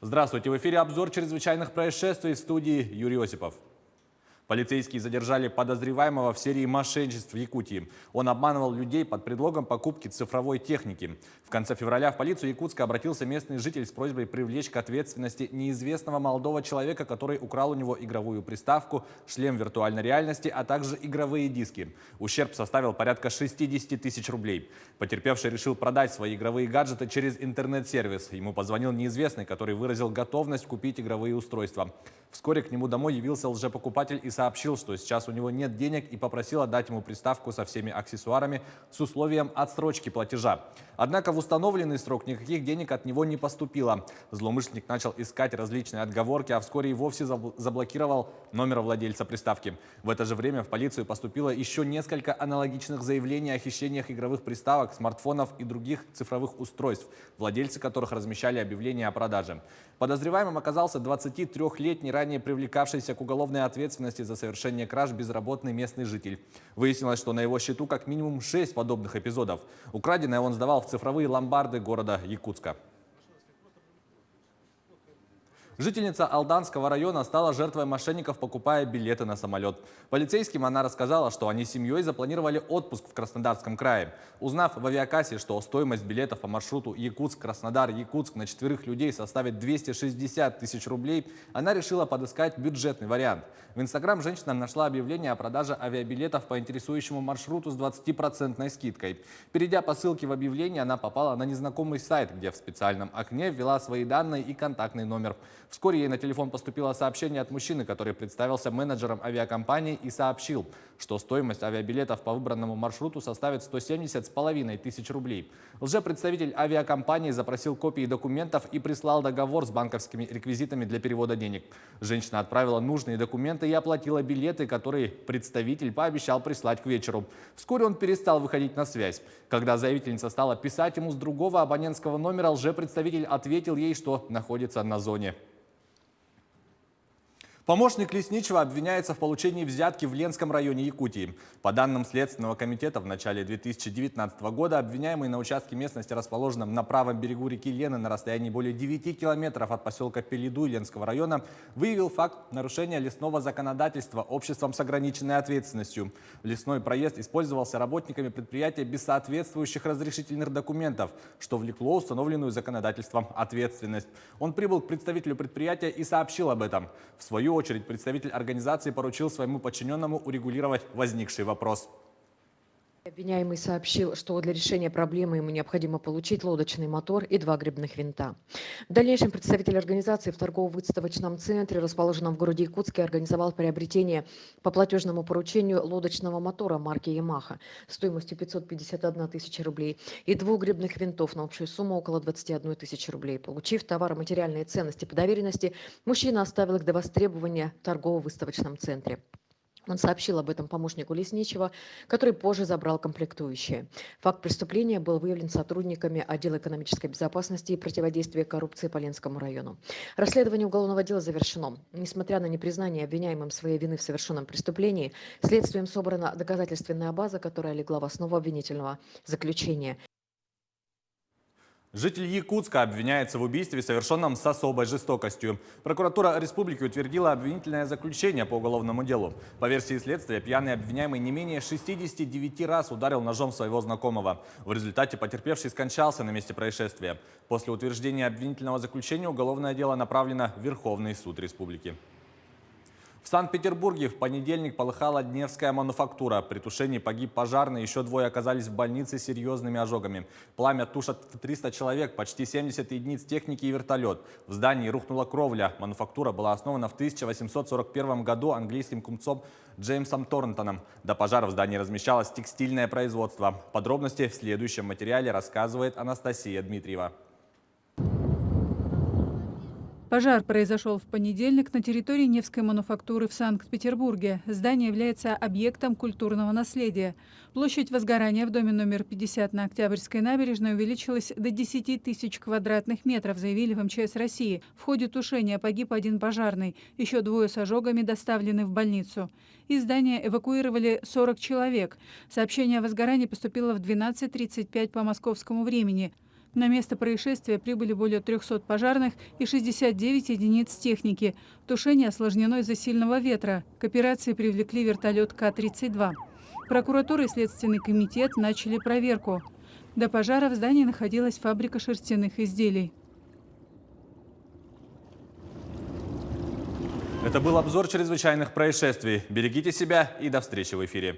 Здравствуйте, в эфире обзор чрезвычайных происшествий, в студии Юрий Осипов. Полицейские задержали подозреваемого в серии мошенничеств в Якутии. Он обманывал людей под предлогом покупки цифровой техники. В конце февраля в полицию Якутска обратился местный житель с просьбой привлечь к ответственности неизвестного молодого человека, который украл у него игровую приставку, шлем виртуальной реальности, а также игровые диски. Ущерб составил порядка 60 тысяч рублей. Потерпевший решил продать свои игровые гаджеты через интернет-сервис. Ему позвонил неизвестный, который выразил готовность купить игровые устройства. Вскоре к нему домой явился лжепокупатель и сообщил, что сейчас у него нет денег, и попросил отдать ему приставку со всеми аксессуарами с условием отсрочки платежа. Однако в установленный срок никаких денег от него не поступило. Злоумышленник начал искать различные отговорки, а вскоре и вовсе заблокировал номер владельца приставки. В это же время в полицию поступило еще несколько аналогичных заявлений о хищениях игровых приставок, смартфонов и других цифровых устройств, владельцы которых размещали объявления о продаже. Подозреваемым оказался 23-летний, ранее привлекавшийся к уголовной ответственности за совершение краж безработный местный житель. Выяснилось, что на его счету как минимум 6 подобных эпизодов. Украденное он сдавал в цифровые ломбарды города Якутска. Жительница Алданского района стала жертвой мошенников, покупая билеты на самолет. Полицейским она рассказала, что они с семьей запланировали отпуск в Краснодарском крае. Узнав в авиакассе, что стоимость билетов по маршруту Якутск-Краснодар-Якутск на 4 людей составит 260 тысяч рублей, она решила подыскать бюджетный вариант. В Инстаграм женщина нашла объявление о продаже авиабилетов по интересующему маршруту с 20% скидкой. Перейдя по ссылке в объявление, она попала на незнакомый сайт, где в специальном окне ввела свои данные и контактный номер. Вскоре ей на телефон поступило сообщение от мужчины, который представился менеджером авиакомпании и сообщил, что стоимость авиабилетов по выбранному маршруту составит 170,5 тысяч рублей. Лжепредставитель авиакомпании запросил копии документов и прислал договор с банковскими реквизитами для перевода денег. Женщина отправила нужные документы и оплатила билеты, которые представитель пообещал прислать к вечеру. Вскоре он перестал выходить на связь. Когда заявительница стала писать ему с другого абонентского номера, лжепредставитель ответил ей, что находится на зоне. Помощник лесничего обвиняется в получении взятки в Ленском районе Якутии. По данным Следственного комитета, в начале 2019 года обвиняемый на участке местности, расположенном на правом берегу реки Лены на расстоянии более 9 километров от поселка Пелиду Ленского района, выявил факт нарушения лесного законодательства обществом с ограниченной ответственностью. Лесной проезд использовался работниками предприятия без соответствующих разрешительных документов, что влекло установленную законодательством ответственность. Он прибыл к представителю предприятия и сообщил об этом. В свою очередь, представитель организации поручил своему подчиненному урегулировать возникший вопрос. Обвиняемый сообщил, что для решения проблемы ему необходимо получить лодочный мотор и 2 гребных винта. В дальнейшем представитель организации в торгово-выставочном центре, расположенном в городе Якутске, организовал приобретение по платежному поручению лодочного мотора марки Yamaha стоимостью 551 тысяча рублей и 2 гребных винтов на общую сумму около 21 тысячи рублей. Получив товаро-материальные ценности по доверенности, мужчина оставил их до востребования в торгово-выставочном центре. Он сообщил об этом помощнику лесничего, который позже забрал комплектующие. Факт преступления был выявлен сотрудниками отдела экономической безопасности и противодействия коррупции по Ленскому району. Расследование уголовного дела завершено. Несмотря на непризнание обвиняемым своей вины в совершенном преступлении, следствием собрана доказательственная база, которая легла в основу обвинительного заключения. Житель Якутска обвиняется в убийстве, совершенном с особой жестокостью. Прокуратура республики утвердила обвинительное заключение по уголовному делу. По версии следствия, пьяный обвиняемый не менее 69 раз ударил ножом своего знакомого. В результате потерпевший скончался на месте происшествия. После утверждения обвинительного заключения уголовное дело направлено в Верховный суд республики. В Санкт-Петербурге в понедельник полыхала Дневская мануфактура. При тушении погиб пожарный, еще 2 оказались в больнице с серьезными ожогами. Пламя тушат 300 человек, почти 70 единиц техники и вертолет. В здании рухнула кровля. Мануфактура была основана в 1841 году английским купцом Джеймсом Торнтоном. До пожара в здании размещалось текстильное производство. Подробности в следующем материале рассказывает Анастасия Дмитриева. Пожар произошел в понедельник на территории Невской мануфактуры в Санкт-Петербурге. Здание является объектом культурного наследия. Площадь возгорания в доме номер 50 на Октябрьской набережной увеличилась до 10 тысяч квадратных метров, заявили в МЧС России. В ходе тушения погиб 1 пожарный. Еще 2 с ожогами доставлены в больницу. Из здания эвакуировали 40 человек. Сообщение о возгорании поступило в 12:35 по московскому времени. На место происшествия прибыли более 300 пожарных и 69 единиц техники. Тушение осложнено из-за сильного ветра. К операции привлекли вертолет К-32. Прокуратура и Следственный комитет начали проверку. До пожара в здании находилась фабрика шерстяных изделий. Это был обзор чрезвычайных происшествий. Берегите себя и до встречи в эфире.